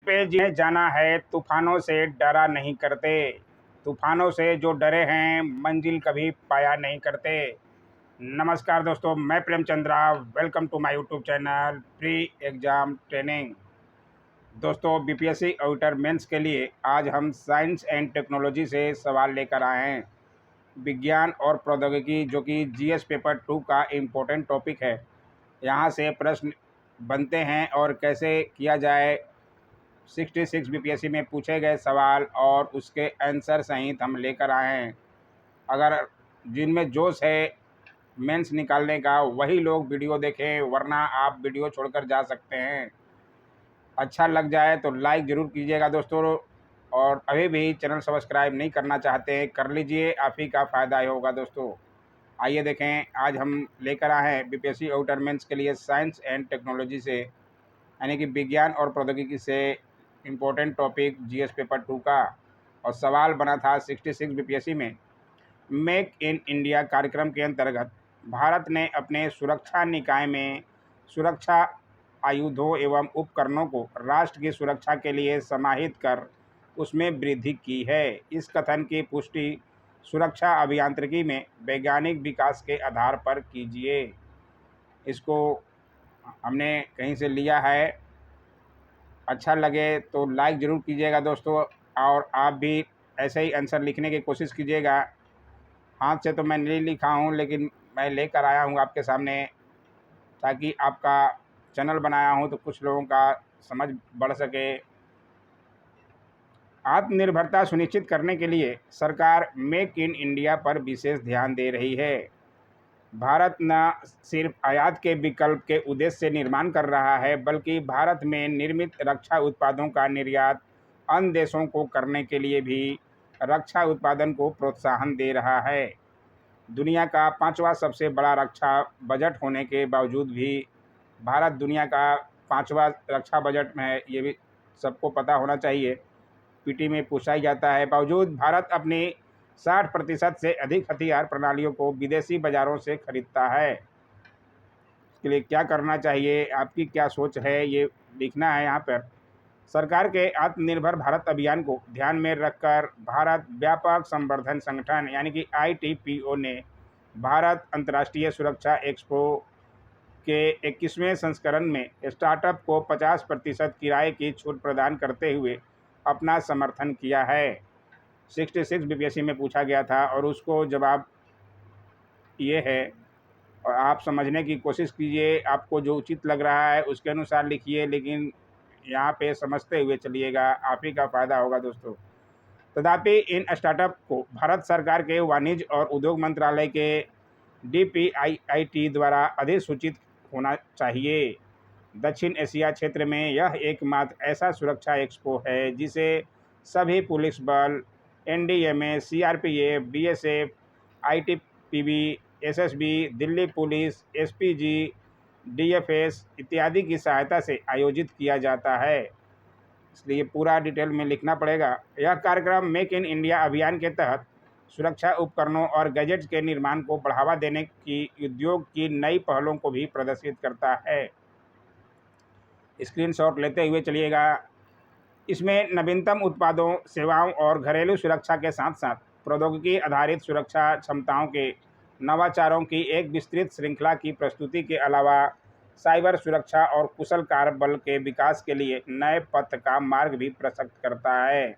पे जिन्हें जाना है तूफानों से डरा नहीं करते। तूफानों से जो डरे हैं मंजिल कभी पाया नहीं करते। नमस्कार दोस्तों, मैं Premchandra. Welcome to my YouTube channel pre exam training. दोस्तों, बीपीएससी ऑडिटर मेंस के लिए आज हम साइंस एंड टेक्नोलॉजी से सवाल लेकर आए हैं। विज्ञान और प्रौद्योगिकी, जो कि जीएस पेपर 2 का इम्पोर्टेंट टॉपिक है। यहाँ से प्रश्न बनते हैं और कैसे किया जाए। 66 बीपीएससी में पूछे गए सवाल और उसके आंसर सहित हम लेकर आए हैं। अगर जिनमें जोश है मेंस निकालने का, वही लोग वीडियो देखें, वरना आप वीडियो छोड़कर जा सकते हैं। अच्छा लग जाए तो लाइक ज़रूर कीजिएगा दोस्तों, और अभी भी चैनल सब्सक्राइब नहीं करना चाहते हैं कर लीजिए, आप ही का फ़ायदा ही होगा दोस्तों। आइए देखें, आज हम लेकर आए हैं बीपीएससी ऑडिटर मेंस के लिए साइंस एंड टेक्नोलॉजी से, यानी कि विज्ञान और प्रौद्योगिकी से इम्पोर्टेंट टॉपिक जीएस पेपर 2 का। और सवाल बना था 66 बीपीएससी में। मेक इन इंडिया कार्यक्रम के अंतर्गत भारत ने अपने सुरक्षा निकाय में सुरक्षा आयुधों एवं उपकरणों को राष्ट्र की सुरक्षा के लिए समाहित कर उसमें वृद्धि की है। इस कथन की पुष्टि सुरक्षा अभियांत्रिकी में वैज्ञानिक विकास के आधार पर कीजिए। इसको हमने कहीं से लिया है। अच्छा लगे तो लाइक ज़रूर कीजिएगा दोस्तों, और आप भी ऐसे ही आंसर लिखने की कोशिश कीजिएगा। हाथ से तो मैं नहीं लिखा हूँ, लेकिन मैं लेकर आया हूँ आपके सामने, ताकि आपका चैनल बनाया हूँ तो कुछ लोगों का समझ बढ़ सके। आत्मनिर्भरता सुनिश्चित करने के लिए सरकार मेक इन इंडिया पर विशेष ध्यान दे रही है। भारत न सिर्फ आयात के विकल्प के उद्देश्य से निर्माण कर रहा है, बल्कि भारत में निर्मित रक्षा उत्पादों का निर्यात अन्य देशों को करने के लिए भी रक्षा उत्पादन को प्रोत्साहन दे रहा है। दुनिया का 5वां सबसे बड़ा रक्षा बजट होने के बावजूद भी भारत दुनिया का 5वां रक्षा बजट में है, ये भी सबको पता होना चाहिए। पीटी में पूछा ही जाता है। बावजूद भारत अपनी 60% से अधिक हथियार प्रणालियों को विदेशी बाज़ारों से खरीदता है। इसके लिए क्या करना चाहिए, आपकी क्या सोच है, ये लिखना है यहाँ पर। सरकार के आत्मनिर्भर भारत अभियान को ध्यान में रखकर भारत व्यापक संवर्धन संगठन यानी कि आईटीपीओ ने भारत अंतर्राष्ट्रीय सुरक्षा एक्सपो के 21वें संस्करण में स्टार्टअप को 50% किराए की छूट प्रदान करते हुए अपना समर्थन किया है। 66 बीपीएससी में पूछा गया था और उसको जवाब ये है, और आप समझने की कोशिश कीजिए। आपको जो उचित लग रहा है उसके अनुसार लिखिए, लेकिन यहाँ पे समझते हुए चलिएगा, आप ही का फ़ायदा होगा दोस्तों। तथापि इन स्टार्टअप को भारत सरकार के वाणिज्य और उद्योग मंत्रालय के डीपीआईआईटी द्वारा अधिसूचित होना चाहिए। दक्षिण एशिया क्षेत्र में यह एकमात्र ऐसा सुरक्षा एक्सपो है जिसे सभी पुलिस बल, NDMA, CRPF, BSF, ITBP, SSB, Delhi police, SPG, DFS इत्यादि की सहायता से आयोजित किया जाता है। इसलिए पूरा डिटेल में लिखना पड़ेगा। यह कार्यक्रम मेक इन इंडिया अभियान के तहत सुरक्षा उपकरणों और गैजेट्स के निर्माण को बढ़ावा देने की उद्योग की नई पहलों को भी प्रदर्शित करता है। स्क्रीनशॉट लेते हुए चलिएगा। इसमें नवीनतम उत्पादों, सेवाओं और घरेलू सुरक्षा के साथ साथ प्रौद्योगिकी आधारित सुरक्षा क्षमताओं के नवाचारों की एक विस्तृत श्रृंखला की प्रस्तुति के अलावा साइबर सुरक्षा और कुशल कार्यबल के विकास के लिए नए पथ का मार्ग भी प्रशस्त करता है।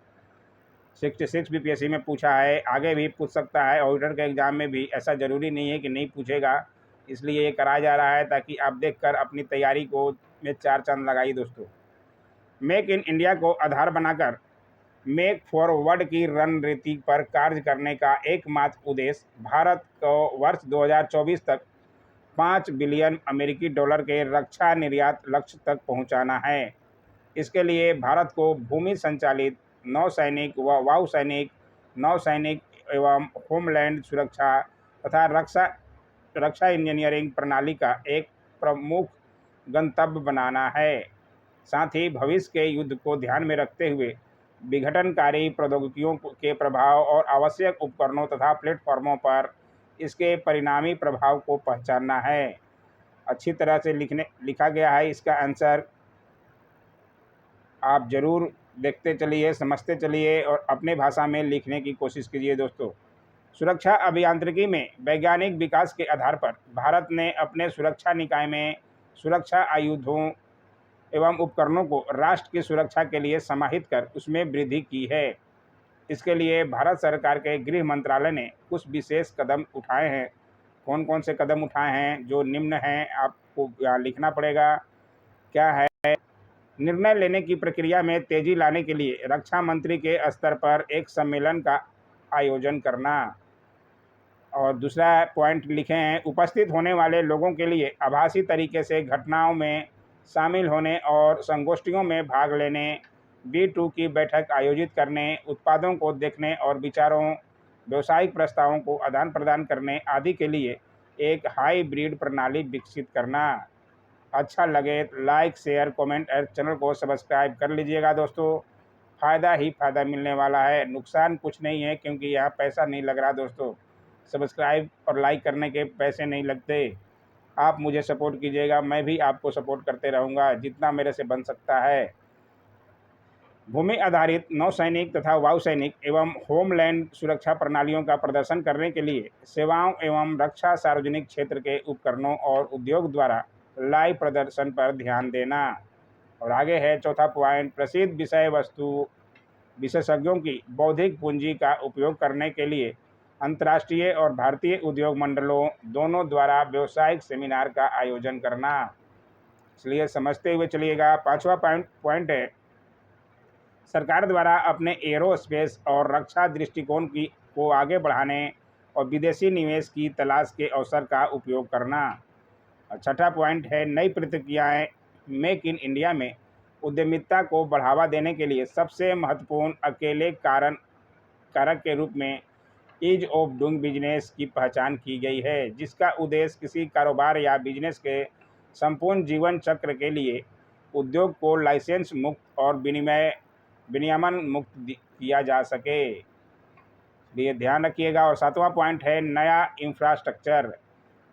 66 बीपीएससी में पूछा है, आगे भी पूछ सकता है। ऑडिटर के एग्ज़ाम में भी ऐसा ज़रूरी नहीं है कि नहीं पूछेगा, इसलिए ये कराया जा रहा है ताकि आप देखकर अपनी तैयारी को में 4 चांद लगाइए दोस्तों। मेक इन इंडिया को आधार बनाकर मेक फॉरवर्ड की रणनीति पर कार्य करने का एकमात्र उद्देश्य भारत को वर्ष 2024 तक 5 बिलियन अमेरिकी डॉलर के रक्षा निर्यात लक्ष्य तक पहुंचाना है। इसके लिए भारत को भूमि संचालित नौसैनिक व वायुसैनिक, नौसैनिक एवं होमलैंड सुरक्षा तथा रक्षा इंजीनियरिंग प्रणाली का एक प्रमुख गंतव्य बनाना है। साथ ही भविष्य के युद्ध को ध्यान में रखते हुए विघटनकारी प्रौद्योगिकियों के प्रभाव और आवश्यक उपकरणों तथा प्लेटफॉर्मों पर इसके परिणामी प्रभाव को पहचानना है। अच्छी तरह से लिखा गया है इसका आंसर। आप ज़रूर देखते चलिए, समझते चलिए और अपने भाषा में लिखने की कोशिश कीजिए दोस्तों। सुरक्षा अभियांत्रिकी में वैज्ञानिक विकास के आधार पर भारत ने अपने सुरक्षा निकाय में सुरक्षा आयुधों एवं उपकरणों को राष्ट्र की सुरक्षा के लिए समाहित कर उसमें वृद्धि की है। इसके लिए भारत सरकार के गृह मंत्रालय ने कुछ विशेष कदम उठाए हैं। कौन कौन से कदम उठाए हैं जो निम्न हैं, आपको यहाँ लिखना पड़ेगा। क्या है? निर्णय लेने की प्रक्रिया में तेजी लाने के लिए रक्षा मंत्री के स्तर पर एक सम्मेलन का आयोजन करना। और दूसरा पॉइंट लिखे हैं, उपस्थित होने वाले लोगों के लिए आभासी तरीके से घटनाओं में शामिल होने और संगोष्ठियों में भाग लेने, B2 की बैठक आयोजित करने, उत्पादों को देखने और विचारों, व्यावसायिक प्रस्तावों को आदान प्रदान करने आदि के लिए एक हाइब्रिड प्रणाली विकसित करना। अच्छा लगे तो लाइक, शेयर, कमेंट और चैनल को सब्सक्राइब कर लीजिएगा दोस्तों। फ़ायदा ही फ़ायदा मिलने वाला है, नुकसान कुछ नहीं है, क्योंकि यहाँ पैसा नहीं लग रहा दोस्तों। सब्सक्राइब और लाइक करने के पैसे नहीं लगते। आप मुझे सपोर्ट कीजिएगा, मैं भी आपको सपोर्ट करते रहूँगा जितना मेरे से बन सकता है। भूमि आधारित नौसैनिक तथा वायुसैनिक एवं होमलैंड सुरक्षा प्रणालियों का प्रदर्शन करने के लिए सेवाओं एवं रक्षा सार्वजनिक क्षेत्र के उपकरणों और उद्योग द्वारा लाइव प्रदर्शन पर ध्यान देना। और आगे है चौथा पॉइंट, प्रसिद्ध विषय वस्तु विशेषज्ञों की बौद्धिक पूंजी का उपयोग करने के लिए अंतर्राष्ट्रीय और भारतीय उद्योग मंडलों दोनों द्वारा व्यावसायिक सेमिनार का आयोजन करना। इसलिए समझते हुए चलिएगा। पांचवा पॉइंट है, सरकार द्वारा अपने एरोस्पेस और रक्षा दृष्टिकोण को आगे बढ़ाने और विदेशी निवेश की तलाश के अवसर का उपयोग करना। और छठा पॉइंट है, नई प्रक्रियाएं मेक इन इंडिया में उद्यमिता को बढ़ावा देने के लिए सबसे महत्वपूर्ण अकेले कारक के रूप में ईज ऑफ डूइंग बिजनेस की पहचान की गई है, जिसका उद्देश्य किसी कारोबार या बिजनेस के संपूर्ण जीवन चक्र के लिए उद्योग को लाइसेंस मुक्त और विनियमन मुक्त किया जा सके। ये ध्यान रखिएगा। और सातवां पॉइंट है, नया इंफ्रास्ट्रक्चर।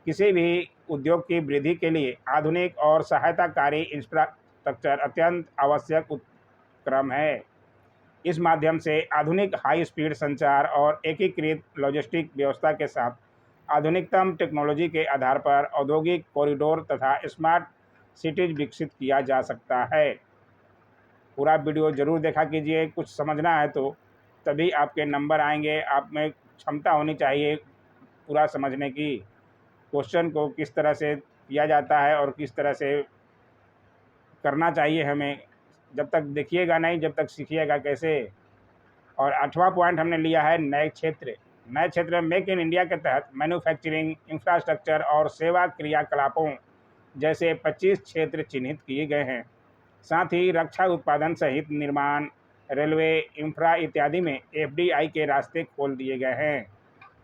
किसी भी उद्योग की वृद्धि के लिए आधुनिक और सहायताकारी इंफ्रास्ट्रक्चर अत्यंत आवश्यक उपक्रम है। इस माध्यम से आधुनिक हाई स्पीड संचार और एकीकृत लॉजिस्टिक व्यवस्था के साथ आधुनिकतम टेक्नोलॉजी के आधार पर औद्योगिक कॉरिडोर तथा स्मार्ट सिटीज विकसित किया जा सकता है। पूरा वीडियो ज़रूर देखा कीजिए, कुछ समझना है तो तभी आपके नंबर आएंगे। आप में क्षमता होनी चाहिए पूरा समझने की, क्वेश्चन को किस तरह से किया जाता है और किस तरह से करना चाहिए हमें। जब तक देखिएगा नहीं, जब तक सीखिएगा कैसे। और आठवां पॉइंट हमने लिया है, नए क्षेत्र। नए क्षेत्र में मेक इन इंडिया के तहत मैन्युफैक्चरिंग, इंफ्रास्ट्रक्चर और सेवा क्रियाकलापों जैसे 25 क्षेत्र चिन्हित किए गए हैं। साथ ही रक्षा उत्पादन सहित निर्माण, रेलवे, इंफ्रा इत्यादि में FDI के रास्ते खोल दिए गए हैं।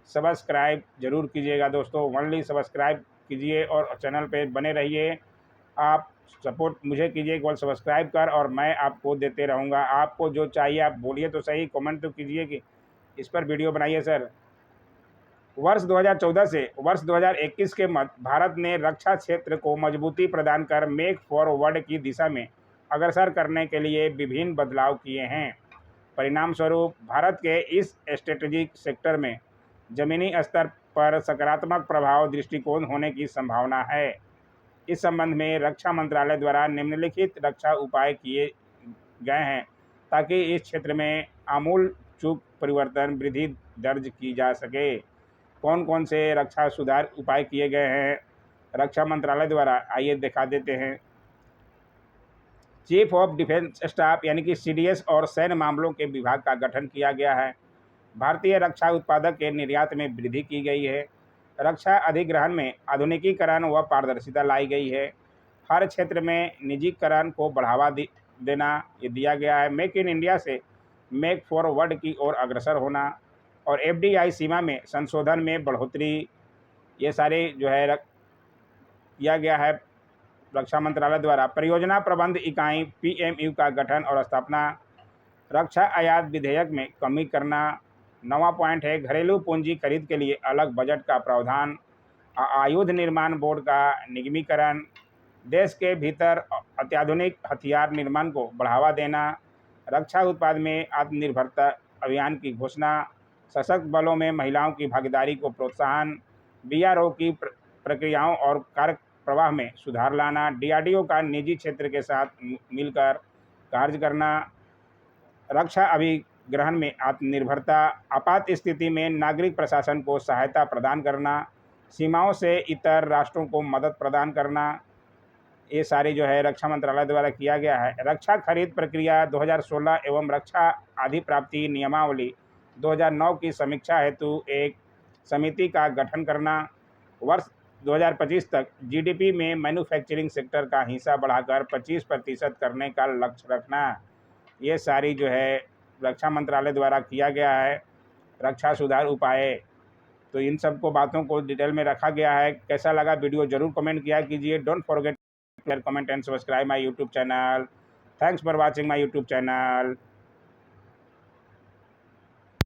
सब्सक्राइब जरूर कीजिएगा दोस्तों, ओनली सब्सक्राइब कीजिए और चैनल पे बने रहिए। आप सपोर्ट मुझे कीजिए केवल सब्सक्राइब कर, और मैं आपको देते रहूँगा। आपको जो चाहिए आप बोलिए तो सही, कमेंट तो कीजिए कि इस पर वीडियो बनाइए सर। वर्ष 2014 से वर्ष 2021 के मध्य भारत ने रक्षा क्षेत्र को मजबूती प्रदान कर मेक फॉरवर्ड की दिशा में अग्रसर करने के लिए विभिन्न बदलाव किए हैं। परिणाम स्वरूप भारत के इस स्ट्रेटेजिक सेक्टर में जमीनी स्तर पर सकारात्मक प्रभाव दृष्टिकोण होने की संभावना है। इस संबंध में रक्षा मंत्रालय द्वारा निम्नलिखित रक्षा उपाय किए गए हैं ताकि इस क्षेत्र में आमूल चूक परिवर्तन वृद्धि दर्ज की जा सके। कौन कौन से रक्षा सुधार उपाय किए गए हैं रक्षा मंत्रालय द्वारा, आइए दिखा देते हैं। चीफ ऑफ डिफेंस स्टाफ यानी कि CDS और सैन्य मामलों के विभाग का गठन किया गया है। भारतीय रक्षा उत्पादक के निर्यात में वृद्धि की गई है। रक्षा अधिग्रहण में आधुनिकीकरण व पारदर्शिता लाई गई है। हर क्षेत्र में निजीकरण को बढ़ावा देना ये दिया गया है। मेक इन इंडिया से मेक फॉरवर्ड की ओर अग्रसर होना और FDI सीमा में संशोधन में बढ़ोतरी, ये सारे जो है किया गया है रक्षा मंत्रालय द्वारा। परियोजना प्रबंध इकाई PMU का गठन और स्थापना। रक्षा आयात विधेयक में कमी करना। 9वां पॉइंट है, घरेलू पूंजी खरीद के लिए अलग बजट का प्रावधान। आयुध निर्माण बोर्ड का निगमीकरण। देश के भीतर अत्याधुनिक हथियार निर्माण को बढ़ावा देना, रक्षा उत्पाद में आत्मनिर्भरता अभियान की घोषणा, सशस्त्र बलों में महिलाओं की भागीदारी को प्रोत्साहन, बीआरओ की प्रक्रियाओं और कार्य प्रवाह में सुधार लाना, डीआरडीओ का निजी क्षेत्र के साथ मिलकर कार्य करना, रक्षा अभिग्रहण में आत्मनिर्भरता, आपात स्थिति में नागरिक प्रशासन को सहायता प्रदान करना, सीमाओं से इतर राष्ट्रों को मदद प्रदान करना, ये सारी जो है रक्षा मंत्रालय द्वारा किया गया है। रक्षा खरीद प्रक्रिया 2016 एवं रक्षा अधिप्राप्ति नियमावली 2009 की समीक्षा हेतु एक समिति का गठन करना, वर्ष 2025 तक जीडीपी में मैन्युफैक्चरिंग सेक्टर का हिस्सा बढ़ाकर 25% करने का लक्ष्य रखना, ये सारी जो है रक्षा मंत्रालय द्वारा किया गया है रक्षा सुधार उपाय। तो इन सब को बातों को डिटेल में रखा गया है। कैसा लगा वीडियो जरूर कमेंट किया कीजिए। Don't forget comment and subscribe my YouTube channel. Thanks for watching my YouTube channel.